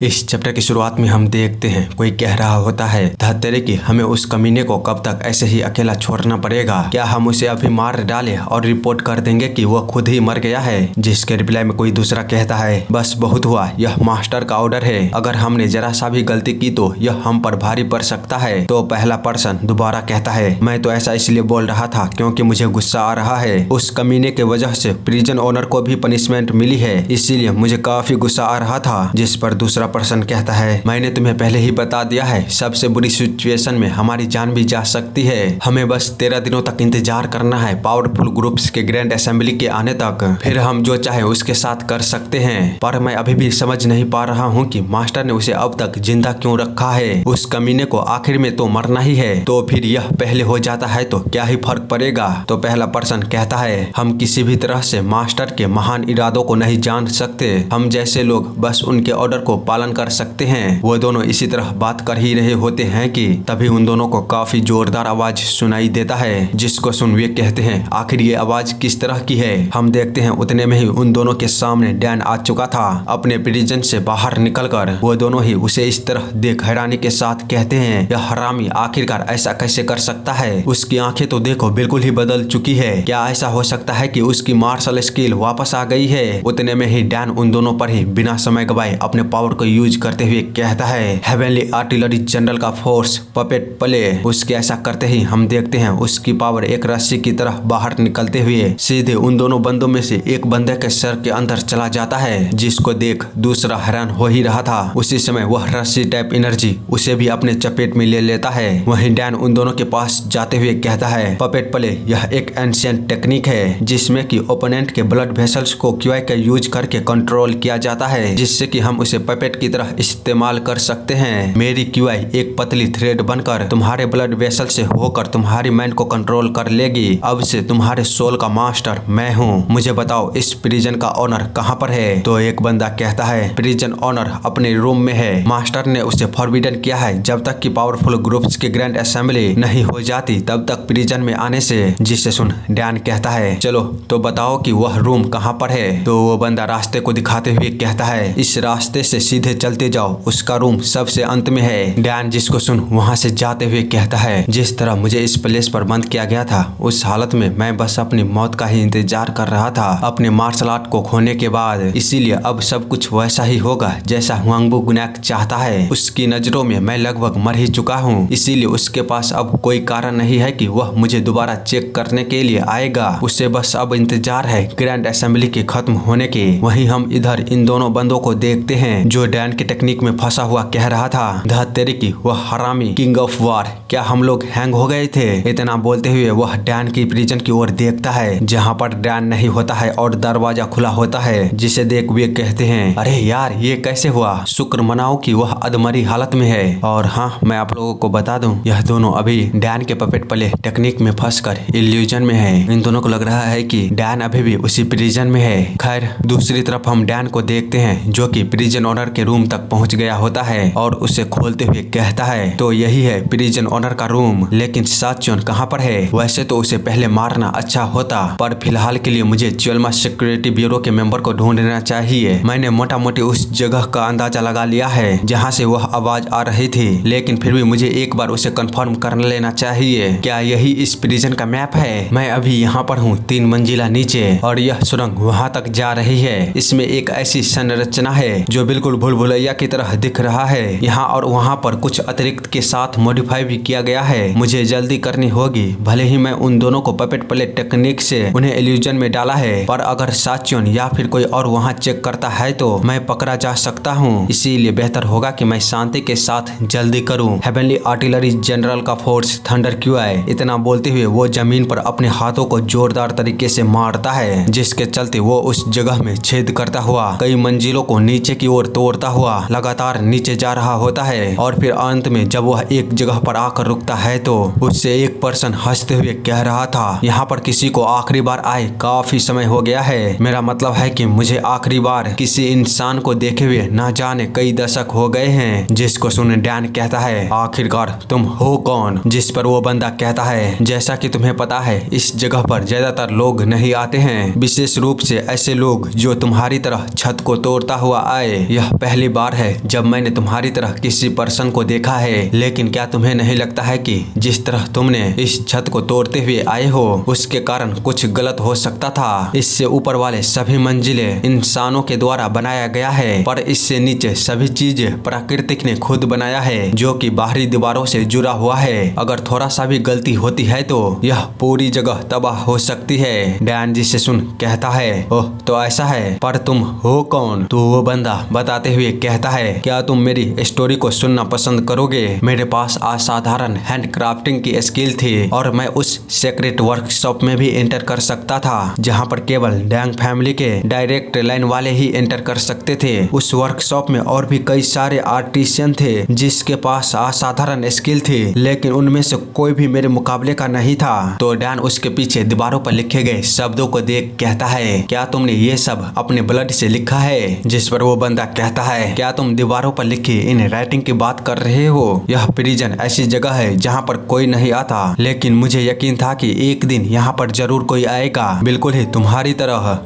इस चैप्टर की शुरुआत में हम देखते हैं कोई कह रहा होता है धत्तेरे की हमें उस कमीने को कब तक ऐसे ही अकेला छोड़ना पड़ेगा, क्या हम उसे अभी मार डाले और रिपोर्ट कर देंगे कि वो खुद ही मर गया है। जिसके रिप्लाई में कोई दूसरा कहता है बस बहुत हुआ, यह मास्टर का ऑर्डर है, अगर हमने जरा सा भी गलती की तो यह हम पर भारी पड़ सकता है। तो पहला पर्सन दोबारा कहता है मैं तो ऐसा इसलिए बोल रहा था क्योंकि मुझे गुस्सा आ रहा है, उस कमीने के वजह से प्रिजन ओनर को भी पनिशमेंट मिली है, इसीलिए मुझे काफी गुस्सा आ रहा था। जिस पर दूसरा पर्सन कहता है मैंने तुम्हें पहले ही बता दिया है, सबसे बुरी सिचुएशन में हमारी जान भी जा सकती है, हमें बस 13 दिनों तक इंतजार करना है पावरफुल ग्रुप्स के ग्रैंड असेंबली के आने तक, फिर हम जो चाहे उसके साथ कर सकते हैं। पर मैं अभी भी समझ नहीं पा रहा हूँ कि मास्टर ने उसे अब तक जिंदा क्यों रखा है, उस कमीने को आखिर में तो मरना ही है, तो फिर यह पहले हो जाता है तो क्या ही फर्क पड़ेगा। तो पहला पर्सन कहता है हम किसी भी तरह से मास्टर के महान इरादों को नहीं जान सकते, हम जैसे लोग बस उनके ऑर्डर को पालन कर सकते हैं। वो दोनों इसी तरह बात कर ही रहे होते हैं कि तभी उन दोनों को काफी जोरदार आवाज सुनाई देता है, जिसको सुन वे कहते हैं आखिर ये आवाज किस तरह की है। हम देखते हैं उतने में ही उन दोनों के सामने डैन आ चुका था। अपने प्रिजन से बाहर निकलकर वो दोनों ही उसे इस तरह देख हैरानी के साथ कहते हैं यह हरामी आखिरकार ऐसा कैसे कर सकता है, उसकी आंखें तो देखो बिल्कुल ही बदल चुकी है, क्या ऐसा हो सकता है कि उसकी मार्शल स्किल वापस आ गई है। उतने में ही डैन उन दोनों पर ही बिना समय गवाए अपने पावर को यूज करते हुए कहता है हेवनली आर्टिलरी जनरल का फोर्स पपेट प्ले। उसके ऐसा करते ही हम देखते हैं उसकी पावर एक रस्सी की तरह बाहर निकलते हुए सीधे उन दोनों बंदों में से एक बंदे के सर के अंदर चला जाता है, जिसको देख दूसरा हैरान हो ही रहा था। उसी समय वह रस्सी टाइप एनर्जी उसे भी अपने चपेट में ले लेता है। वहीं डैन उन दोनों के पास जाते हुए कहता है पपेट प्ले यह एक एंशिएंट टेक्निक है जिसमें कि ओपोनेंट के ब्लड वेसल्स को क्यूआई का यूज करके कंट्रोल किया जाता है, जिससे कि हम उसे पपेट की तरह इस्तेमाल कर सकते हैं। मेरी क्यूआई एक पतली थ्रेड बनकर तुम्हारे ब्लड वेसल से होकर तुम्हारी माइंड को कंट्रोल कर लेगी। अब से तुम्हारे सोल का मास्टर मैं हूँ, मुझे बताओ इस प्रिजन का ओनर कहाँ पर है। तो एक बंदा कहता है प्रिजन ओनर अपने रूम में है, मास्टर ने उसे फॉरबिडन किया है जब तक कि पावरफुल ग्रुप्स की ग्रैंड असेंबली नहीं हो जाती तब तक प्रिजन में आने से। जिसे सुन डैन कहता है चलो तो बताओ कि वह रूम कहाँ पर है। तो वो बंदा रास्ते को दिखाते हुए कहता है इस रास्ते से सीधे चलते जाओ, उसका रूम सबसे अंत में है। डैन जिसको सुन वहां से जाते हुए कहता है जिस तरह मुझे इस प्लेस पर बंद किया गया था उस हालत में मैं बस अपनी मौत का ही इंतजार कर रहा था अपने मार्शल आर्ट को खोने के बाद, इसीलिए अब सब कुछ वैसा ही होगा जैसा हुआंगबो गुनैक चाहता है। उसकी नजरों में मैं लगभग मर ही चुका हूँ, इसीलिए उसके पास अब कोई कारण नहीं है कि वह मुझे दोबारा चेक करने के लिए आएगा, उसे बस अब इंतजार है ग्रैंड असेंबली के खत्म होने के। वहीं हम इधर इन दोनों बंदों को देखते हैं जो डैन के टेक्निक में फंसा हुआ कह रहा था धत्तेरी की वह हरामी किंग ऑफ वार, क्या हम लोग हैंग हो गए थे। इतना बोलते हुए वह डैन की प्रिजन की ओर देखता है जहां पर डैन नहीं होता है और दरवाजा खुला होता है, जिसे देख वे कहते हैं अरे यार ये कैसे हुआ, शुक्र मनाओ कि वह अधमरी हालत में है। और हाँ मैं आप लोगों को बता दूं यह दोनों अभी डैन के पपेट प्ले टेक्निक में फंसकर इल्यूजन में है, इन दोनों को लग रहा है कि डैन अभी भी उसी प्रिजन में है। खैर दूसरी तरफ हम डैन को देखते हैं जो कि प्रिजन ओनर के रूम तक पहुंच गया होता है और उसे खोलते हुए कहता है तो यही है प्रिजन ओनर का रूम, लेकिन साचोन कहाँ पर है। वैसे तो उसे पहले मारना अच्छा होता, पर फिलहाल के लिए मुझे चियोलमा सिक्योरिटी ब्यूरो के मेंबर को ढूंढना चाहिए। मैंने मोटा मोटी उस जगह का अंदाजा लगा लिया है जहाँ से वह आवाज आ रही थी, लेकिन फिर भी मुझे एक बार उसे कंफर्म कर लेना चाहिए। क्या यही इस प्रिजन का मैप है। मैं अभी यहाँ पर हूँ 3 मंजिला नीचे और यह सुरंग वहाँ तक जा रही है, इसमें एक ऐसी संरचना है जो बिल्कुल भूल भुलैया की तरह दिख रहा है, यहाँ और वहाँ पर कुछ अतिरिक्त के साथ मॉडिफाई भी किया गया है, मुझे जल्दी करनी होगी। भले ही मैं उन दोनों को पपेट प्ले टेक्निक से उन्हें इल्यूजन में डाला है, पर अगर साचोन या फिर कोई और वहाँ चेक करता है तो मैं पकड़ा जा सकता हूँ, इसीलिए बेहतर होगा कि मैं शांति के साथ जल्दी करूँ। हेवनली आर्टिलरी जनरल का फोर्स थंडर क्यूआई, इतना बोलते हुए वो जमीन पर अपने हाथों को जोरदार तरीके से मारता है, जिसके चलते वो उस जगह में छेद करता हुआ कई मंजिलों को नीचे की ओर तोड़ता हुआ लगातार नीचे जा रहा होता है। और फिर अंत में जब वह एक जगह पर आकर रुकता है तो उससे एक पर्सन हंसते हुए कह रहा था यहाँ पर किसी को आखिरी बार आए काफी समय हो गया है, मेरा मतलब है कि मुझे आखिरी बार किसी इंसान को देखे हुए ना जाने कई दशक हो गए हैं। जिसको सुन डैन कहता है आखिरकार तुम हो कौन। जिस पर वो बंदा कहता है जैसा कि तुम्हें पता है इस जगह पर ज्यादातर लोग नहीं आते हैं, विशेष रूप से ऐसे लोग जो तुम्हारी तरह छत को तोड़ता हुआ आए। यह पहली बार है जब मैंने तुम्हारी तरह किसी पर्सन को देखा है, लेकिन क्या तुम्हें नहीं लगता है कि जिस तरह तुमने इस छत को तोड़ते हुए आए हो उसके कारण कुछ गलत हो सकता था। इससे ऊपर वाले सभी मंजिले इंसानों के द्वारा बनाया गया है, पर इससे नीचे सभी चीजें प्राकृतिक ने खुद बनाया है, जो कि बाहरी दीवारों से जुड़ा हुआ है। अगर थोड़ा सा भी गलती होती है तो यह पूरी जगह तबाह हो सकती है। डैन जिसे सुन कहता है, ओह तो ऐसा है, पर तुम हो कौन? तो वो बंदा बताते हुए कहता है, क्या तुम मेरी स्टोरी को सुनना पसंद करोगे? मेरे पास असाधारण हैंडक्राफ्टिंग की स्किल थी और मैं उस सीक्रेट वर्कशॉप में भी एंटर कर सकता था जहां पर केवल डैंग फैमिली के डायरेक्ट लाइन वाले ही एंटर कर सकते थे। उस वर्कशॉप में और भी कई सारे आर्टिशियन थे जिसके पास असाधारण स्किल थी, लेकिन उनमें से कोई भी मेरे मुकाबले का नहीं था। तो डैन उसके पीछे दीवारों पर लिखे गए शब्दों को देख कहता है, क्या तुमने ये सब अपने ब्लड से लिखा है? जिस पर वो बंदा कहता है, क्या तुम दीवारों पर लिखी इन राइटिंग की बात कर रहे हो? यह प्रिजन ऐसी जगह है जहाँ पर कोई नहीं आता, लेकिन मुझे यकीन था कि एक दिन यहाँ पर जरूर कोई आएगा, बिल्कुल ही तुम्हारी तरह।